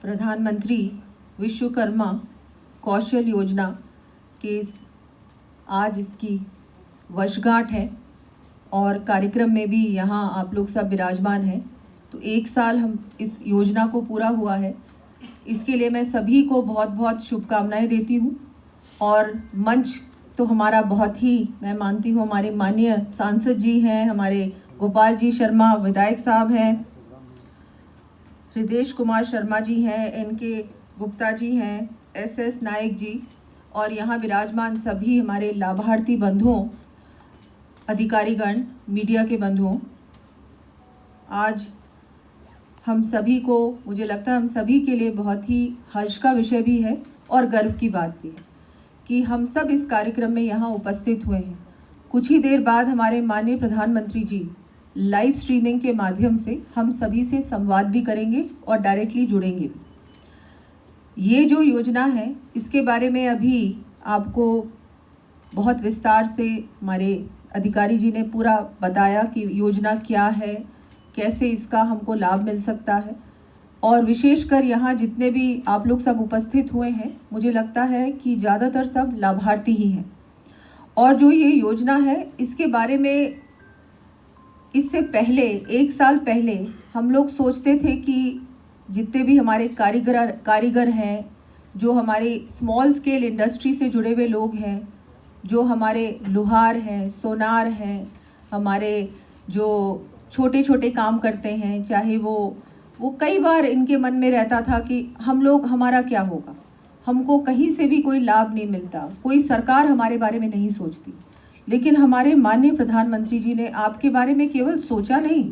प्रधानमंत्री विश्वकर्मा कौशल योजना के आज इसकी वर्षगांठ है और कार्यक्रम में भी यहाँ आप लोग सब विराजमान हैं। तो 1 साल हम इस योजना को पूरा हुआ है, इसके लिए मैं सभी को बहुत बहुत शुभकामनाएं देती हूँ। और मंच तो हमारा बहुत ही, मैं मानती हूँ, हमारे माननीय सांसद जी हैं, हमारे गोपाल जी शर्मा विधायक साहब हैं, हृदेश कुमार शर्मा जी हैं, एनके गुप्ता जी हैं, एसएस नायक जी, और यहाँ विराजमान सभी हमारे लाभार्थी बंधुओं, अधिकारीगण, मीडिया के बंधुओं। आज हम सभी को, मुझे लगता है हम सभी के लिए बहुत ही हर्ष का विषय भी है और गर्व की बात भी है कि हम सब इस कार्यक्रम में यहाँ उपस्थित हुए हैं। कुछ ही देर बाद हमारे माननीय प्रधानमंत्री जी लाइव स्ट्रीमिंग के माध्यम से हम सभी से संवाद भी करेंगे और डायरेक्टली जुड़ेंगे। ये जो योजना है इसके बारे में अभी आपको बहुत विस्तार से हमारे अधिकारी जी ने पूरा बताया कि योजना क्या है, कैसे इसका हमको लाभ मिल सकता है। और विशेषकर यहाँ जितने भी आप लोग सब उपस्थित हुए हैं, मुझे लगता है कि ज़्यादातर सब लाभार्थी ही हैं। और जो ये योजना है इसके बारे में इससे पहले 1 साल पहले हम लोग सोचते थे कि जितने भी हमारे कारीगर हैं, जो हमारे स्मॉल स्केल इंडस्ट्री से जुड़े हुए लोग हैं, जो हमारे लोहार हैं, सोनार हैं, हमारे जो छोटे छोटे काम करते हैं, चाहे वो कई बार इनके मन में रहता था कि हम लोग, हमारा क्या होगा, हमको कहीं से भी कोई लाभ नहीं मिलता, कोई सरकार हमारे बारे में नहीं सोचती। लेकिन हमारे माननीय प्रधानमंत्री जी ने आपके बारे में केवल सोचा नहीं,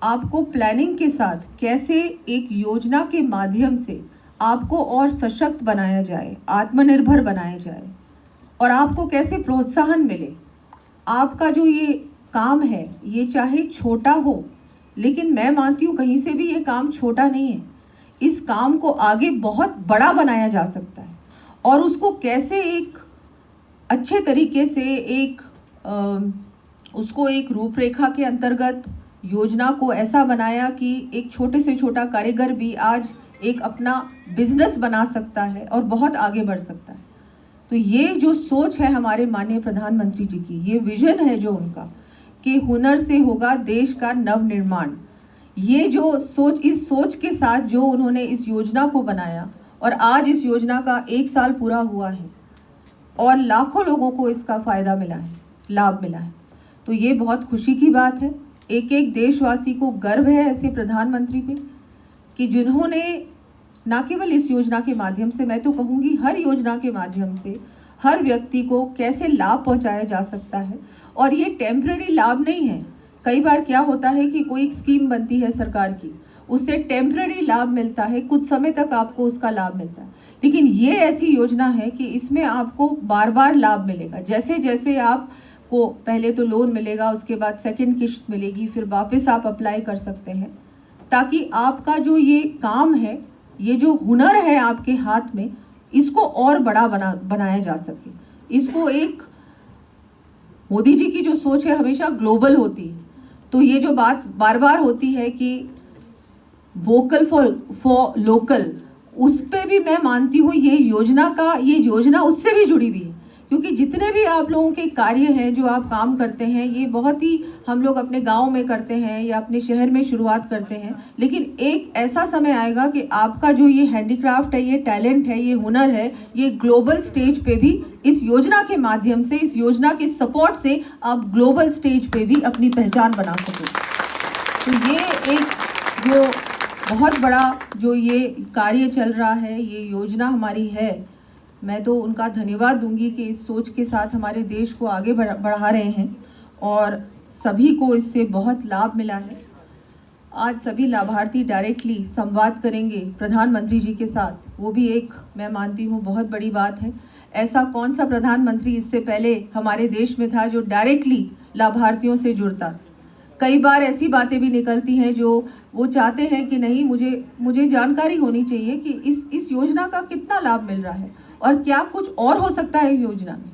आपको प्लानिंग के साथ कैसे एक योजना के माध्यम से आपको और सशक्त बनाया जाए, आत्मनिर्भर बनाया जाए और आपको कैसे प्रोत्साहन मिले। आपका जो ये काम है ये चाहे छोटा हो, लेकिन मैं मानती हूँ कहीं से भी ये काम छोटा नहीं है। इस काम को आगे बहुत बड़ा बनाया जा सकता है और उसको कैसे एक अच्छे तरीके से उसको एक रूपरेखा के अंतर्गत योजना को ऐसा बनाया कि एक छोटे से छोटा कारीगर भी आज एक अपना बिजनेस बना सकता है और बहुत आगे बढ़ सकता है। तो ये जो सोच है हमारे माननीय प्रधानमंत्री जी की, ये विजन है जो उनका कि हुनर से होगा देश का नवनिर्माण, ये जो सोच, इस सोच के साथ जो उन्होंने इस योजना को बनाया और आज इस योजना का 1 साल पूरा हुआ है और लाखों लोगों को इसका फ़ायदा मिला है, लाभ मिला है। तो ये बहुत खुशी की बात है। एक एक देशवासी को गर्व है ऐसे प्रधानमंत्री पे कि जिन्होंने ना केवल इस योजना के माध्यम से, मैं तो कहूँगी हर योजना के माध्यम से हर व्यक्ति को कैसे लाभ पहुँचाया जा सकता है। और ये टेम्पररी लाभ नहीं है। कई बार क्या होता है कि कोई स्कीम बनती है सरकार की, उससे टेम्पररी लाभ मिलता है, कुछ समय तक आपको उसका लाभ मिलता है, लेकिन ये ऐसी योजना है कि इसमें आपको बार बार लाभ मिलेगा। जैसे जैसे आपको पहले तो लोन मिलेगा, उसके बाद सेकंड किश्त मिलेगी, फिर वापस आप अप्लाई कर सकते हैं, ताकि आपका जो ये काम है, ये जो हुनर है आपके हाथ में, इसको और बड़ा बनाया जा सके। इसको एक मोदी जी की जो सोच है हमेशा ग्लोबल होती है। तो ये जो बात बार बार होती है कि वोकल फॉर लोकल, उस पे भी मैं मानती हूँ ये योजना उससे भी जुड़ी हुई है, क्योंकि जितने भी आप लोगों के कार्य हैं, जो आप काम करते हैं, ये बहुत ही हम लोग अपने गांव में करते हैं या अपने शहर में शुरुआत करते हैं, लेकिन एक ऐसा समय आएगा कि आपका जो ये हैंडीक्राफ्ट है, ये टैलेंट है, ये हुनर है, ये ग्लोबल स्टेज पे भी इस योजना के माध्यम से, इस योजना के सपोर्ट से आप ग्लोबल स्टेज पे भी अपनी पहचान बना सकें। तो ये एक जो बहुत बड़ा जो ये कार्य चल रहा है, ये योजना हमारी है, मैं तो उनका धन्यवाद दूंगी कि इस सोच के साथ हमारे देश को आगे बढ़ा रहे हैं और सभी को इससे बहुत लाभ मिला है। आज सभी लाभार्थी डायरेक्टली संवाद करेंगे प्रधानमंत्री जी के साथ, वो भी एक, मैं मानती हूँ, बहुत बड़ी बात है। ऐसा कौन सा प्रधानमंत्री इससे पहले हमारे देश में था जो डायरेक्टली लाभार्थियों से जुड़ता। कई बार ऐसी बातें भी निकलती हैं जो वो चाहते हैं कि नहीं, मुझे जानकारी होनी चाहिए कि इस योजना का कितना लाभ मिल रहा है और क्या कुछ और हो सकता है योजना में।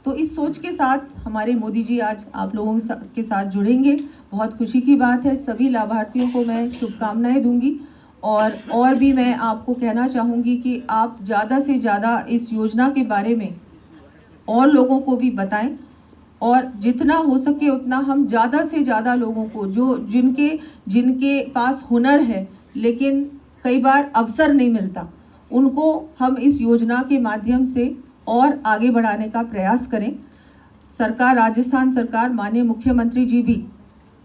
तो इस सोच के साथ हमारे मोदी जी आज आप लोगों के साथ जुड़ेंगे, बहुत खुशी की बात है। सभी लाभार्थियों को मैं शुभकामनाएं दूंगी और भी मैं आपको कहना चाहूँगी कि आप ज़्यादा से ज़्यादा इस योजना के बारे में और लोगों को भी बताएं, और जितना हो सके उतना हम ज़्यादा से ज़्यादा लोगों को जो जिनके पास हुनर है लेकिन कई बार अवसर नहीं मिलता, उनको हम इस योजना के माध्यम से और आगे बढ़ाने का प्रयास करें। सरकार, राजस्थान सरकार, माननीय मुख्यमंत्री जी भी,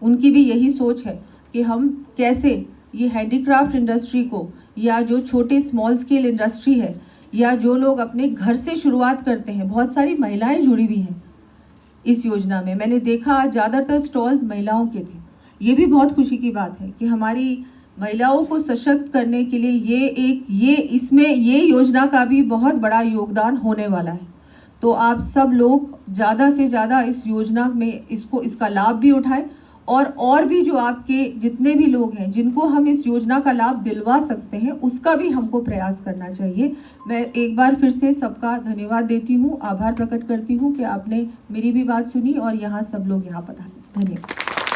उनकी भी यही सोच है कि हम कैसे ये हैंडीक्राफ्ट इंडस्ट्री को, या जो छोटे स्मॉल स्केल इंडस्ट्री है, या जो लोग अपने घर से शुरुआत करते हैं, बहुत सारी महिलाएं जुड़ी हुई हैं इस योजना में। मैंने देखा ज़्यादातर स्टॉल्स महिलाओं के थे। ये भी बहुत खुशी की बात है कि हमारी महिलाओं को सशक्त करने के लिए ये योजना का भी बहुत बड़ा योगदान होने वाला है। तो आप सब लोग ज़्यादा से ज़्यादा इस योजना में इसका लाभ भी उठाएं, और भी जो आपके जितने भी लोग हैं जिनको हम इस योजना का लाभ दिलवा सकते हैं, उसका भी हमको प्रयास करना चाहिए। मैं एक बार फिर से सबका धन्यवाद देती हूँ, आभार प्रकट करती हूँ कि आपने मेरी भी बात सुनी और यहाँ सब लोग यहाँ पधारे। धन्यवाद।